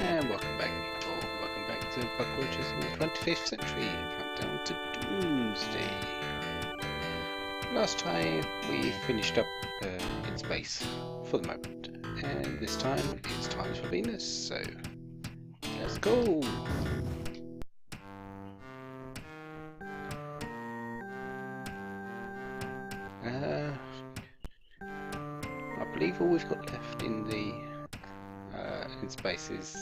And welcome back, people. Welcome back to Buck Rogers in the 25th century. Countdown to Doomsday. Last time we finished up in space for the moment, and this time it's time for Venus. So let's go. I believe all we've got left in the in space is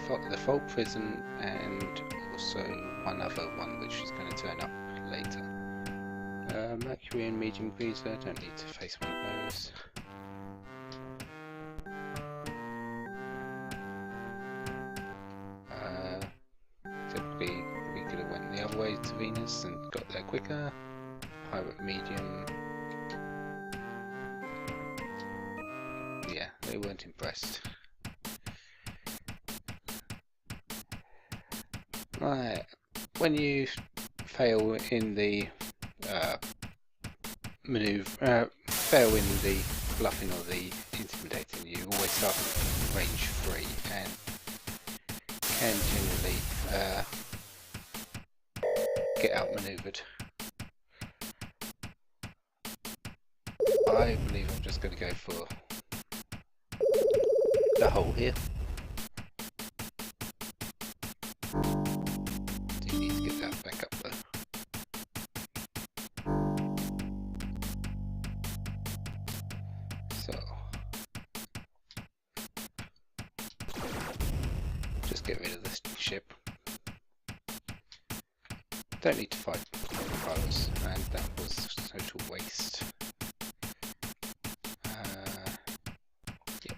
the Fold Prison and also one other one which is going to turn up later. Mercury and Medium Cruiser, don't need to face one of those. Typically we could have went the other way to Venus and got there quicker. Pirate Medium. Yeah, they weren't impressed. Right, when you fail in the fail in the bluffing or the intimidating, you always start at range 3 and can generally get outmaneuvered. I believe I'm just going to go for the hole here. Do need to get that back up though. So just get rid of this ship. Don't need to fight pirates, and that was total waste. Yep.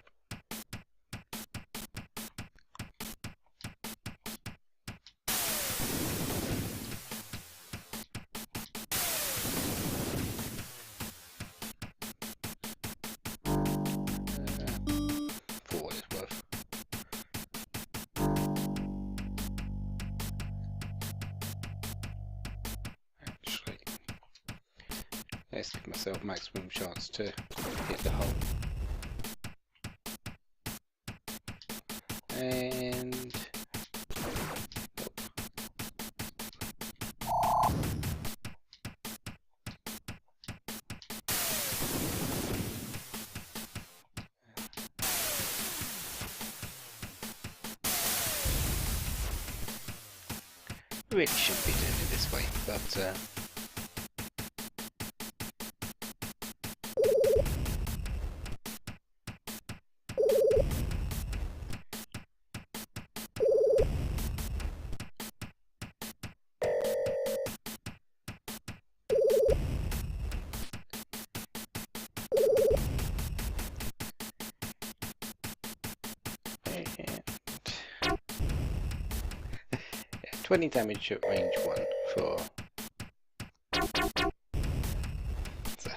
For what it's worth. Actually, let's give myself maximum chance to hit the hole. And really shouldn't be doing it this way, but yeah, 20 damage at range 1 for so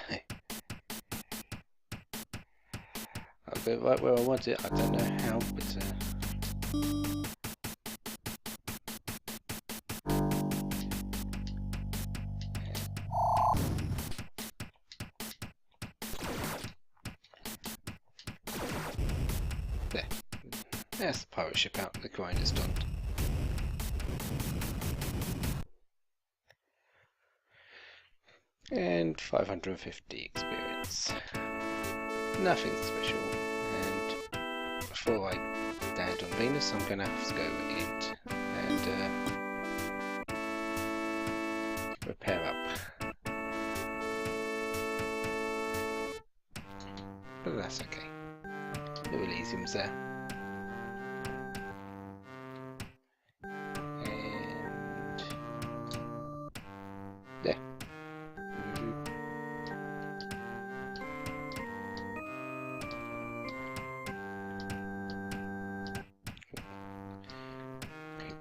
I'll go right where I want it. I don't know how, but there. There's the pirate ship out, the grind is done. And 550 experience. Nothing special. And before I land on Venus, I'm going to have to go in and repair up. But that's okay. The Elysium's there. And there.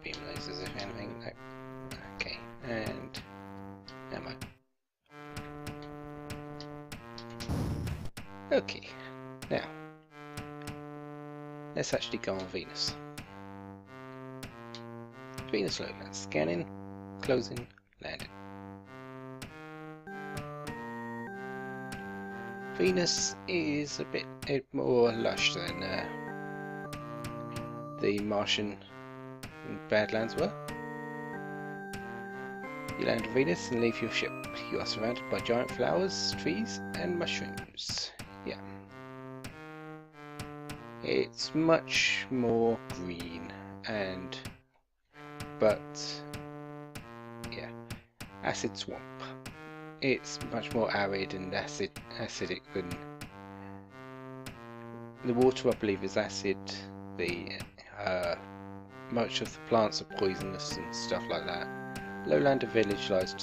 Beam lasers, if anything. No. Okay, and ammo. Okay, now let's actually go on Venus. Venus lowlands, scanning, closing, landing. Venus is a bit more lush than the Martian and Badlands were. You land on Venus and leave your ship. You are surrounded by giant flowers, trees, and mushrooms. Yeah. It's much more green but yeah, acid swamp. It's much more arid and acidic than the water. I believe is acid. Much of the plants are poisonous and stuff like that. Lowlander village lies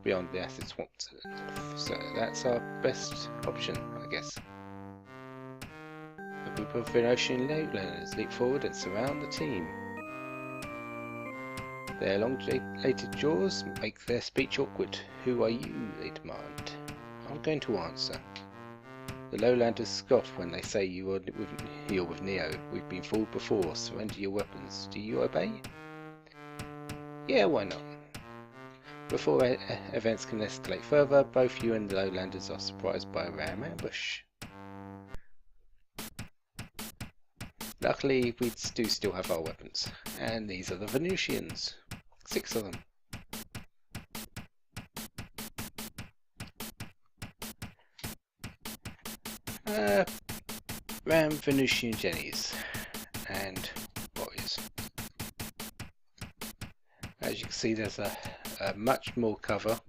beyond the acid swamp to the north, so that's our best option, I guess. A group of Venusian lowlanders leap forward and surround the team. Their elongated jaws make their speech awkward. Who are you? They demand. I'm going to answer. The lowlanders scoff when they say you're with Neo. We've been fooled before. Surrender your weapons. Do you obey? Yeah, why not? Before events can escalate further, both you and the lowlanders are surprised by a random ambush. Luckily, we do still have our weapons, and these are the Venusians. 6 of them. Ram Venusian Jennies and warriors. As you can see, there's a much more cover,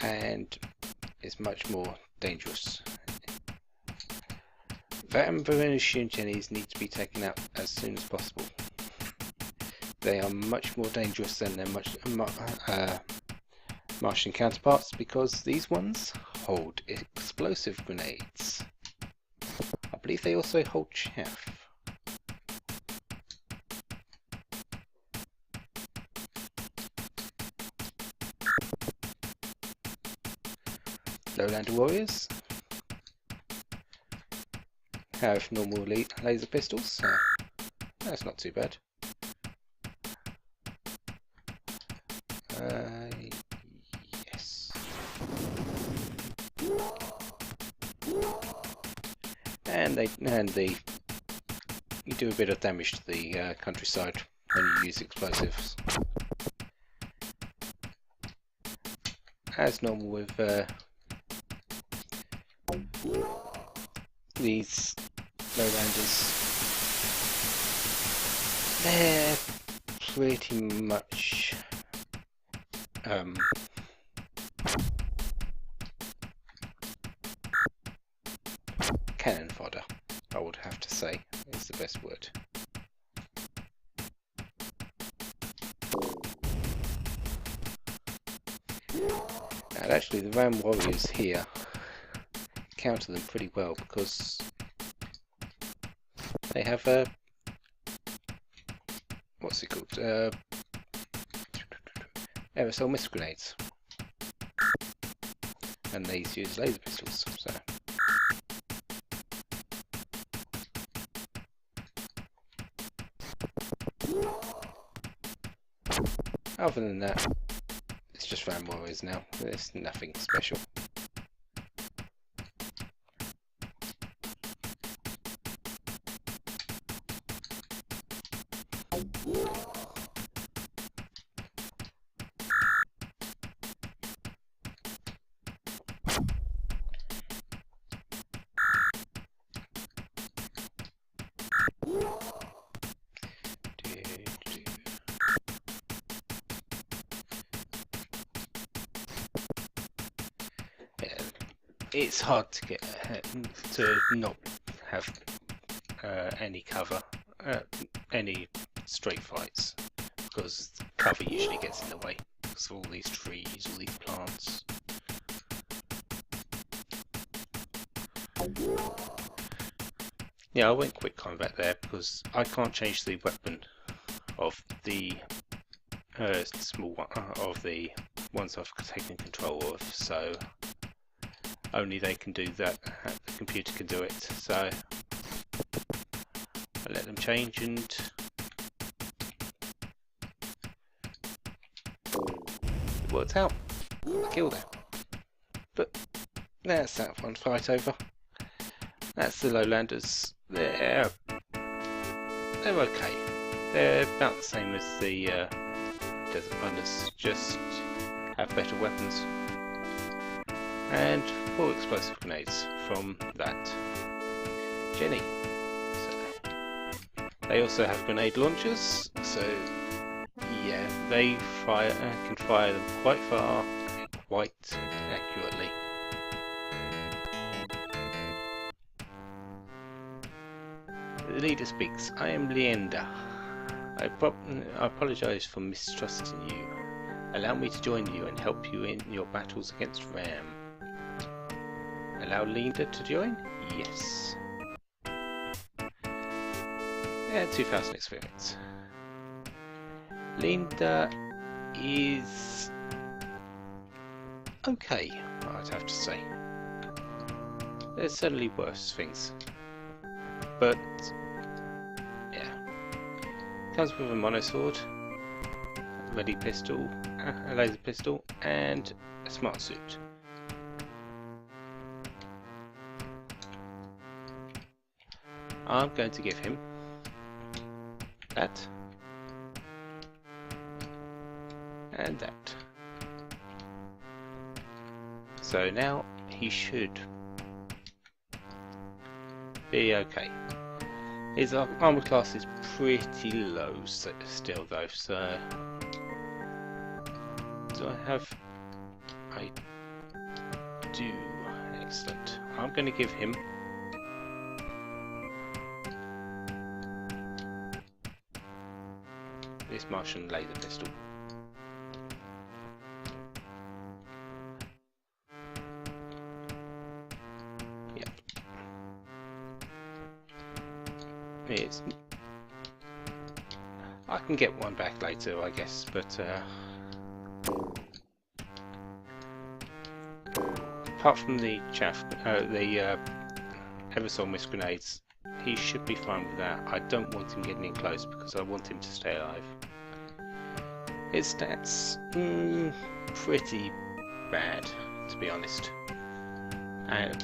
and it's much more dangerous. Ram Venusian Jennies need to be taken out as soon as possible. They are much more dangerous than their Martian counterparts because these ones hold explosive grenades. I believe they also hold chaff. Lowlander warriors have normal laser pistols, so that's not too bad. Yes. And you do a bit of damage to the countryside when you use explosives. As normal with these lowlanders, they're pretty much cannon fodder, I would have to say, is the best word. And actually the Ram warriors here counter them pretty well because they have what's it called? Aerosol mist grenades, and these use laser pistols. So other than that, it's just Ram warriors now. There's nothing special. It's hard to get to not have any cover, any straight fights, because cover usually gets in the way because of all these trees, all these plants. Yeah, I went quick combat there because I can't change the weapon of the small one, of the ones I've taken control of, so only they can do that. The computer can do it, so I let them change and it worked out. I killed her. But that's that one fight over. That's the lowlanders. They're they're okay. They're about the same as the Desert Runners, just have better weapons. And 4 explosive grenades from that. Jenny. So, they also have grenade launchers, so yeah, they can fire them quite far, quite accurately. The leader speaks. I am Leander. I apologize for mistrusting you. Allow me to join you and help you in your battles against Ram. Allow Leander to join? Yes. And 2000 experience. Leander is okay, I'd have to say. There's certainly worse things. But yeah. Comes with a monosword, a ready pistol, a laser pistol, and a smart suit. I'm going to give him that and that. So now he should be okay. His armor class is pretty low still though, so do I have... I do. Excellent. I'm going to give him this Martian laser pistol. Yep. It's... I can get one back later, I guess, but apart from the Eversol mist grenades, he should be fine with that. I don't want him getting in close because I want him to stay alive. His stats, pretty bad, to be honest.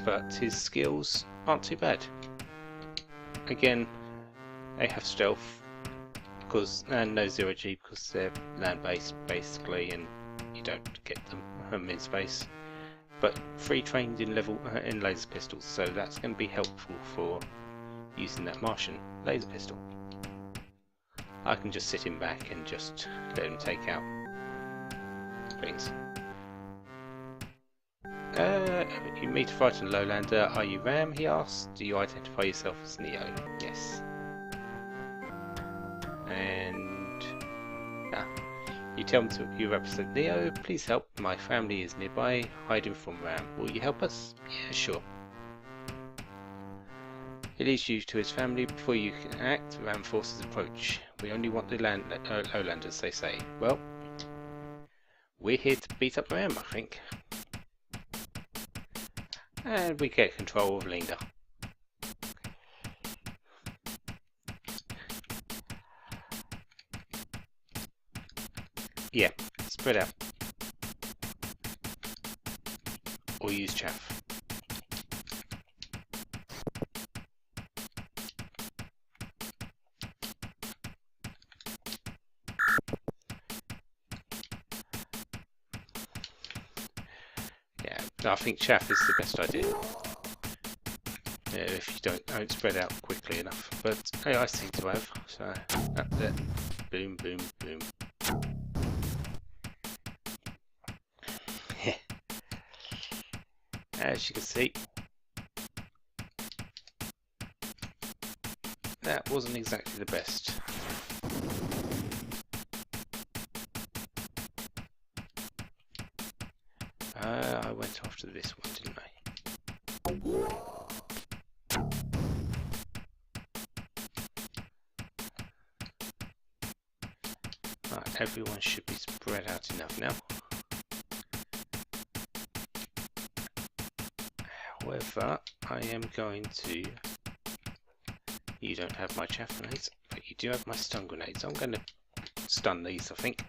But his skills aren't too bad. Again, they have stealth and no zero G because they're land-based basically, and you don't get them in space. But free trained in laser pistols, so that's going to be helpful for using that Martian laser pistol. I can just sit him back and just let him take out things. You meet a fighter lowlander. Are you Ram? He asks. Do you identify yourself as Neo? Yes. And you tell him you represent Neo. Please help. My family is nearby, hiding from Ram. Will you help us? Yeah, sure. He leads you to his family. Before you can act, Ram forces approach. We only want the lowlanders, they say. Well, we're here to beat up Ram, I think. And we get control of Linda. Yeah, spread out. Or use chaff. I think chaff is the best idea if you don't spread out quickly enough. But I seem to have, so that's it. Boom, boom, boom. As you can see, that wasn't exactly the best. I went after this one, didn't I? Right, everyone should be spread out enough now. However, I am going to... You don't have my chaff grenades, but you do have my stun grenades. I'm going to stun these, I think.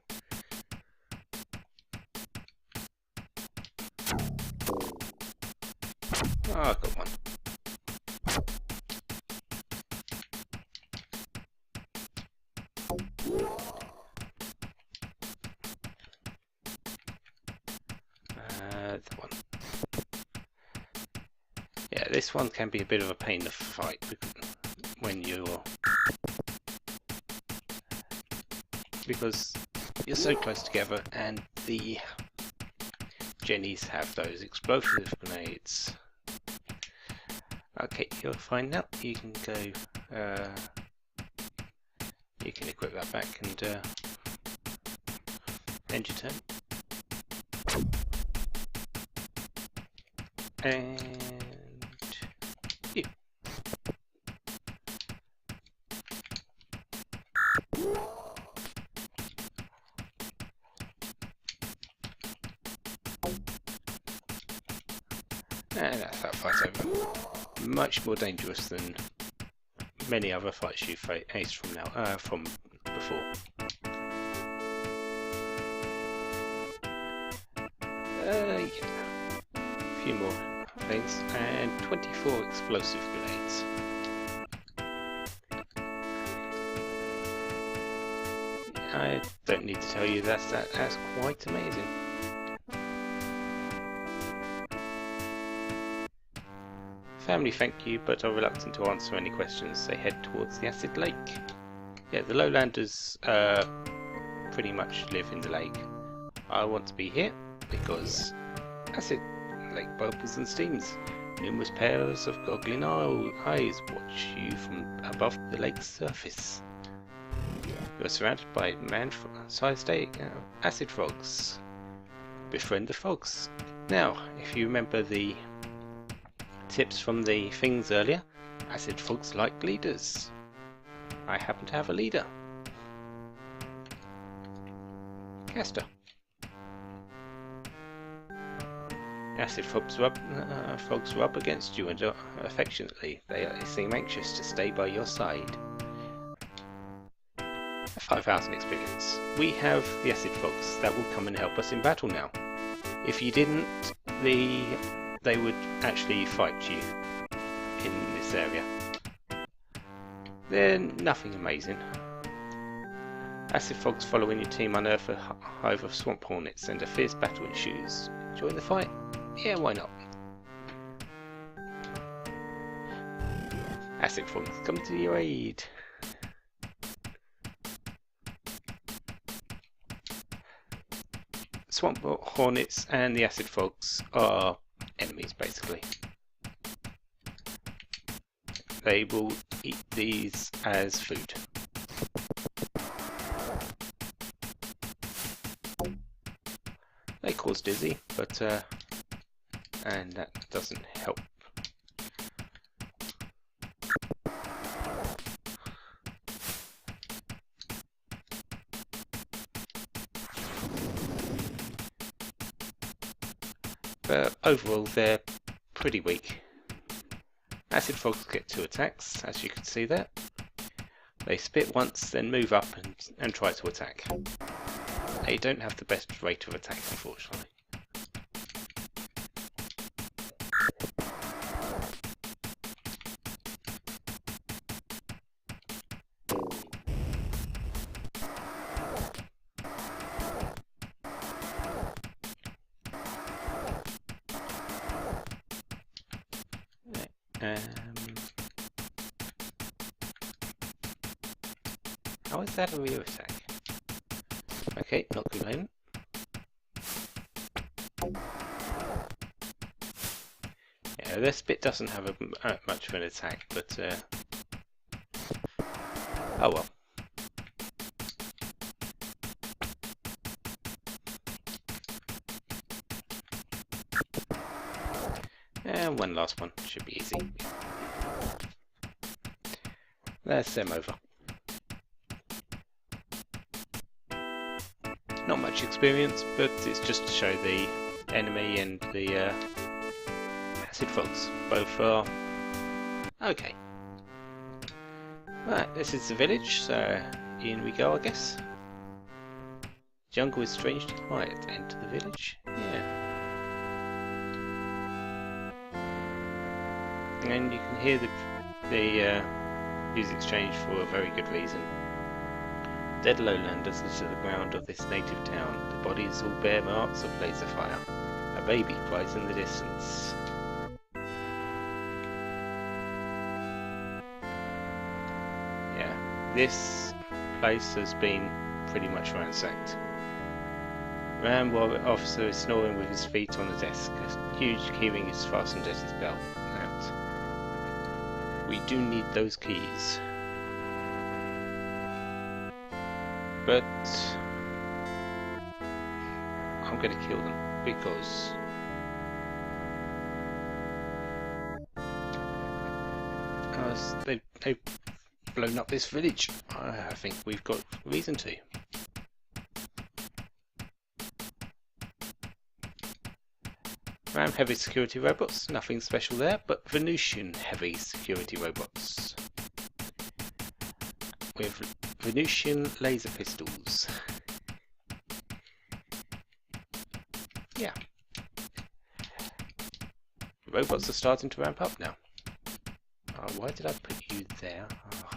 Oh, I got one. The one. Yeah, this one can be a bit of a pain to fight when you're, because you're so close together, and the Jennies have those explosive grenades. Okay, you're fine now. You can go. You can equip that back and end your turn. And you. And that's that fight over. Much more dangerous than many other fights you've faced from before. Yeah. A few more things, and 24 explosive grenades. I don't need to tell you that's quite amazing. Family thank you, but are reluctant to answer any questions. They head towards the acid lake. Yeah, the lowlanders pretty much live in the lake. I want to be here because acid lake bubbles and steams. Numerous pairs of goggling eyes watch you from above the lake's surface. You are surrounded by man-sized acid frogs. Befriend the frogs. Now, if you remember the tips from the things earlier, acid frogs like leaders. I happen to have a leader. Castor. Acid frogs rub against you and affectionately. They seem anxious to stay by your side. 5,000 experience. We have the acid frogs that will come and help us in battle now. If you didn't, they would actually fight you in this area. They're nothing amazing. Acid frogs following your team unearth a hive of swamp hornets and a fierce battle ensues. Join the fight? Yeah, why not? Acid frogs come to your aid. Swamp hornets and the acid frogs are enemies, basically. They will eat these as food. They cause dizzy, but and that doesn't help. But overall, they're pretty weak. Acid frogs get 2 attacks, as you can see there. They spit once, then move up and try to attack. They don't have the best rate of attack, unfortunately. How is that a real attack? Okay, not good aim. Yeah, their spit doesn't have much of an attack, but oh well. And one last one, should be easy. That's them over. Not much experience, but it's just to show the enemy and the acid frogs. Both are okay. Right, this is the village, so in we go, I guess. Jungle is strangely quiet. Enter the village. Yeah. And you can hear the music's changed for a very good reason. Dead lowlanders litter the ground of this native town. The bodies all bear marks of laser fire. A baby cries in the distance. Yeah, this place has been pretty much ransacked. Man officer is snoring with his feet on the desk. A huge keyring is fastened at his belt. We do need those keys. But I'm going to kill them because they've blown up this village. I think we've got reason to. Ram heavy security robots, nothing special there, but Venusian heavy security robots with Venusian laser pistols. Yeah. Robots are starting to ramp up now. Why did I put you there? Oh,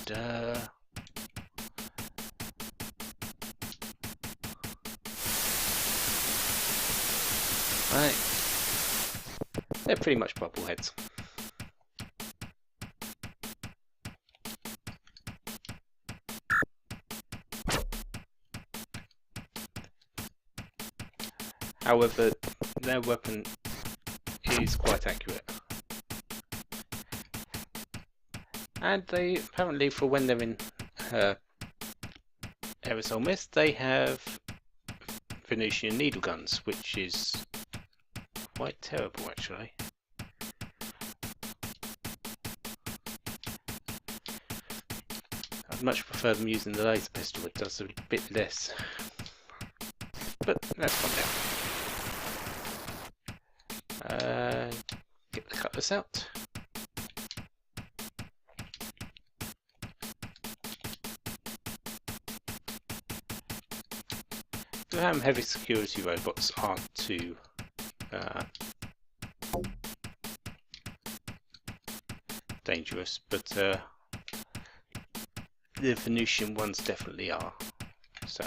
duh. Right. They're pretty much bubbleheads. However, their weapon is quite accurate. And they apparently, for when they're in aerosol mist, they have Venusian needle guns, which is quite terrible actually. I'd much prefer them using the laser pistol, it does a bit less. But let's calm down. Get the cutlass out. The heavy security robots aren't too dangerous, but the Venusian ones definitely are. So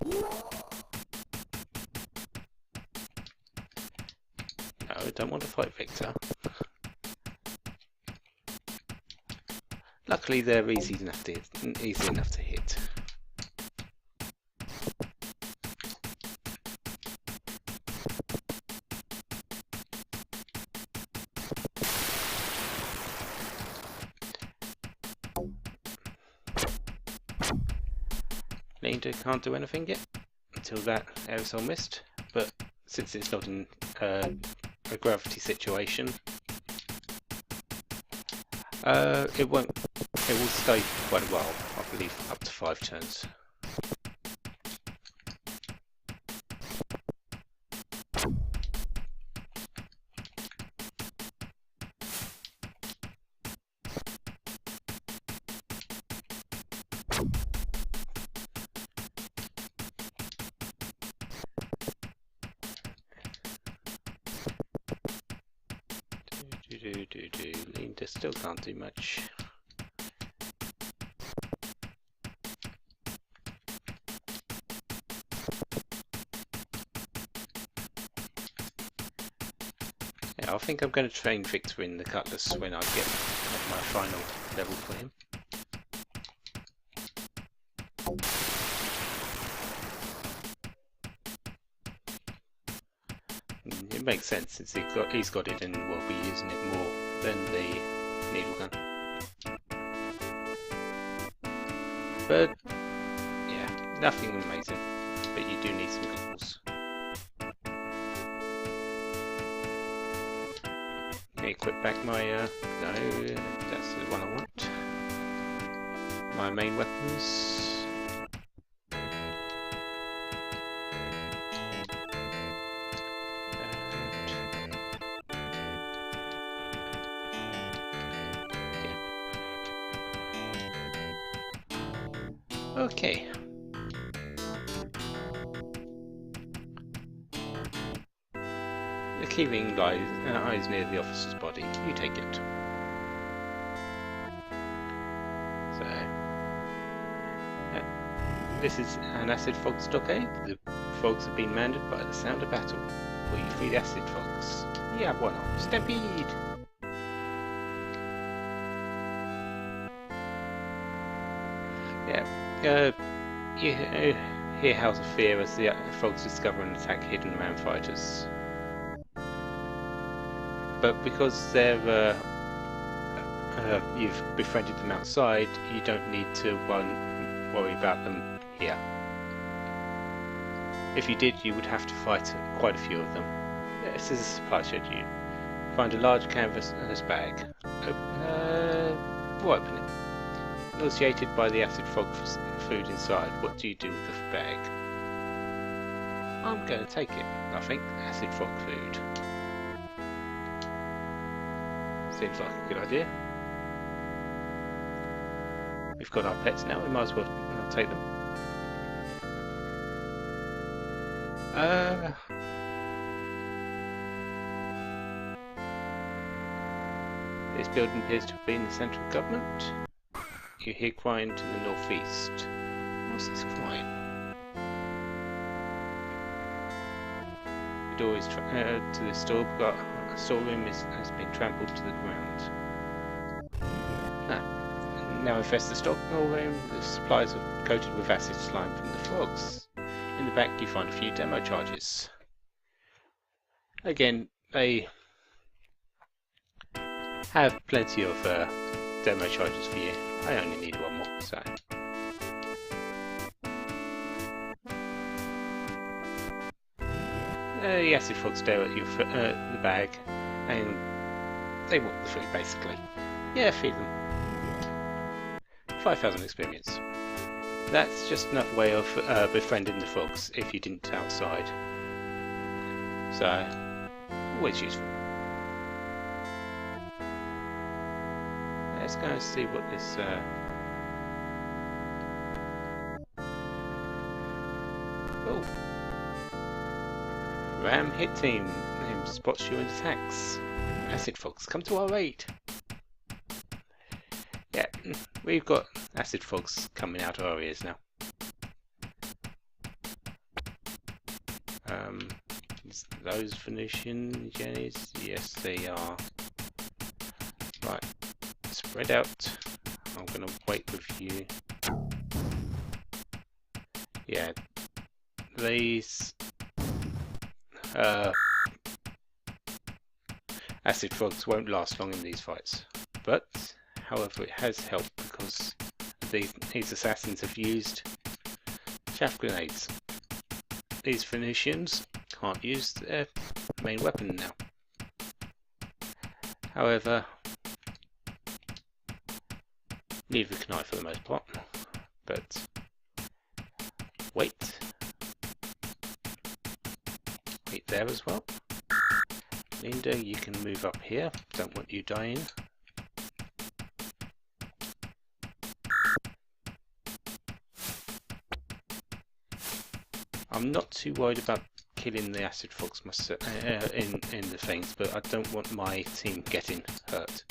no, I don't want to fight Victor. Luckily, they're easy enough to hit. Linda can't do anything yet until that aerosol mist, but since it's not in a gravity situation, it will stay quite a while, I believe up to 5 turns. Linda still can't do much. Yeah, I think I'm going to train Victor in the cutlass when I get my final level for him. It makes sense since he's got it and will be using it more than the needle gun. But yeah, nothing amazing, but you do need some goggles. Equip back my no, that's the one I want. My main weapons. Okay. The keyring lies near the officer's body. You take it. This is an acid fog stockade. The frogs have been manned by the sound of battle. Will you free the acid frogs? Yeah, why not? Stampede! Yeah, you hear howls of fear as the frogs discover and attack hidden around fighters. But because they're you've befriended them outside, you don't need to worry about them here. If you did, you would have to fight quite a few of them. This is a supply shed. You find a large canvas bag. We'll open it. Nauseated by the acid frog food inside, what do you do with the bag? I'm going to take it. Nothing. Acid frog food. Seems like a good idea. We've got our pets now, we might as well take them. This building appears to be in the central government. You hear crying to the northeast. What's this crying? The door is to the storeroom has been trampled to the ground. Now infest the storeroom. The supplies are coated with acid slime from the frogs. In the back you find a few demo charges. Again, they have plenty of demo charges for you. I only need one more, so. The acid frogs stare at the bag, and they want the food basically. Yeah, feed them. 5,000 experience. That's just another way of befriending the frogs if you didn't outside. So, always useful. Let's go and see what this oh. Ram hit team spots you and attacks. Acid frogs, come to our aid. Yeah, we've got acid frogs coming out of our ears now. Those Venusian jennies, yes they are. Right, spread out. I'm gonna wait with you. Yeah, these acid frogs won't last long in these fights, but however it has helped because these assassins have used chaff grenades. These Phoenicians can't use their main weapon now. However, neither can I for the most part. But wait there as well. Linda, you can move up here. Don't want you dying. I'm not too worried about killing the acid frogs myself in the things, but I don't want my team getting hurt.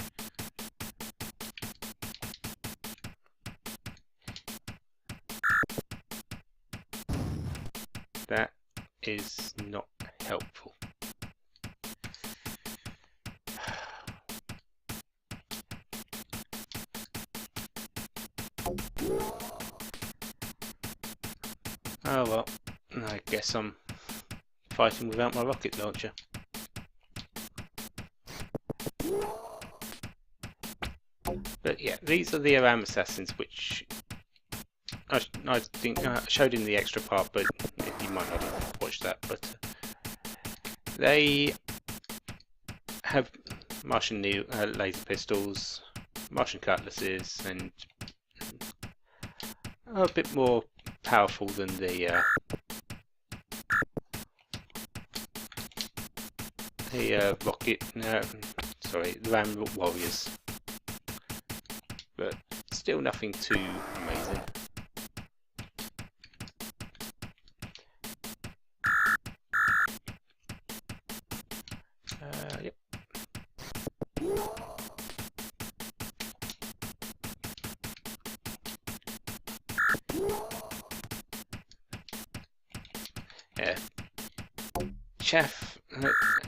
That is not helpful. Oh well, I guess I'm fighting without my rocket launcher. But yeah, these are the Aram assassins, which I think I showed in the extra part, but you might not have watched that. But they have Martian laser pistols, Martian cutlasses, and are a bit more powerful than the Ram warriors, but still nothing too amazing. Yep. chaff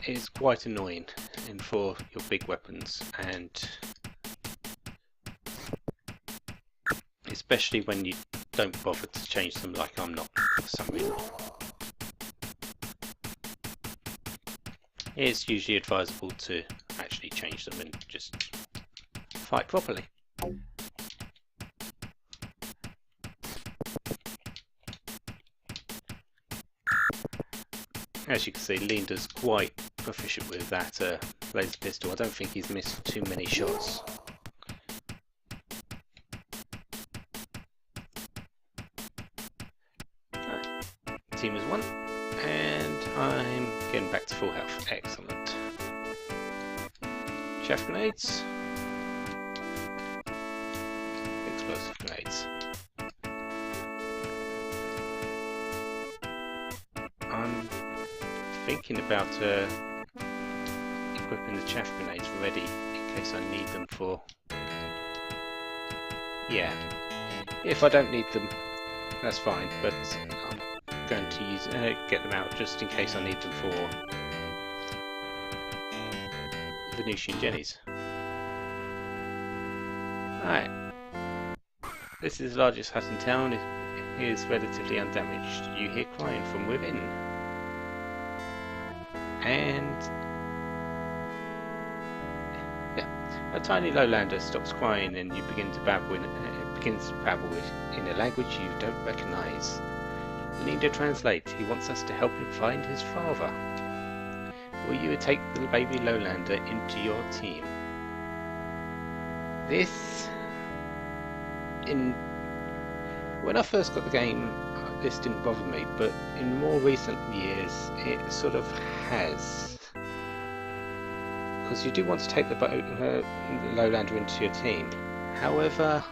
is quite annoying and for your big weapons, and especially when you don't bother to change them like I'm not for some reason. It's usually advisable to actually change them and just fight properly. As you can see, Linda's quite proficient with that laser pistol. I don't think he's missed too many shots. Team has won, and I'm getting back to full health. Excellent. Chaff grenades. Explosive grenades. I'm thinking about equipping the chaff grenades ready in case I need them for... Yeah, if I don't need them, that's fine, but I'm going to use get them out just in case I need them for the Venusian Jennies. Alright, this is the largest hut in town. It is relatively undamaged. You hear crying from within. And yeah, a tiny lowlander stops crying and you begin to babble in a language you don't recognise. Linda translates. He wants us to help him find his father. Will you take the baby lowlander into your team? When I first got the game, this didn't bother me, but in more recent years it sort of has. Because you do want to take the lowlander into your team. However,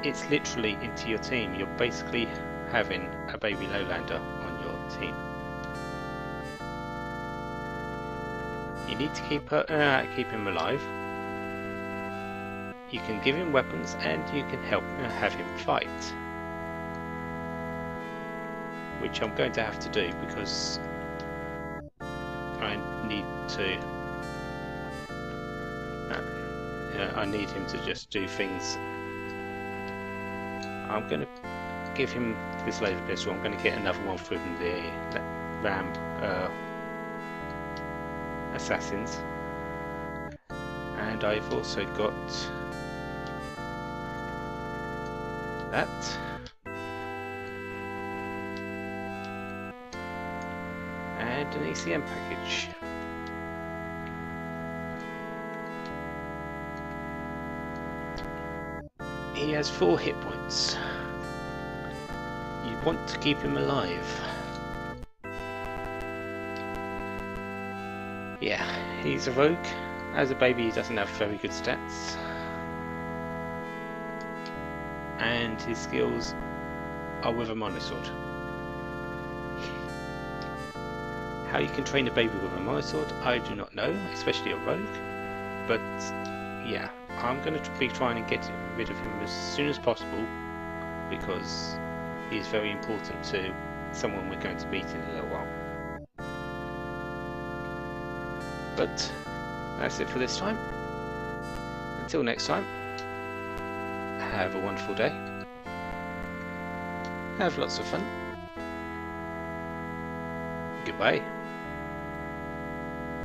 it's literally into your team. You're basically having a baby lowlander on your team. You need to keep him alive. You can give him weapons and you can help have him fight. Which I'm going to have to do because I need to... I need him to just do things. I'm going to give him this laser pistol. I'm going to get another one from the Ram assassins. And I've also got that. And an ECM package. He has 4 hit points. You want to keep him alive. Yeah, he's a rogue. As a baby he doesn't have very good stats. And his skills are with a monosword. How you can train a baby with a monosword, I do not know, especially a rogue. But yeah, I'm going to be trying to get rid of him as soon as possible because he is very important to someone we're going to meet in a little while. But that's it for this time. Until next time, have a wonderful day. Have lots of fun. Goodbye.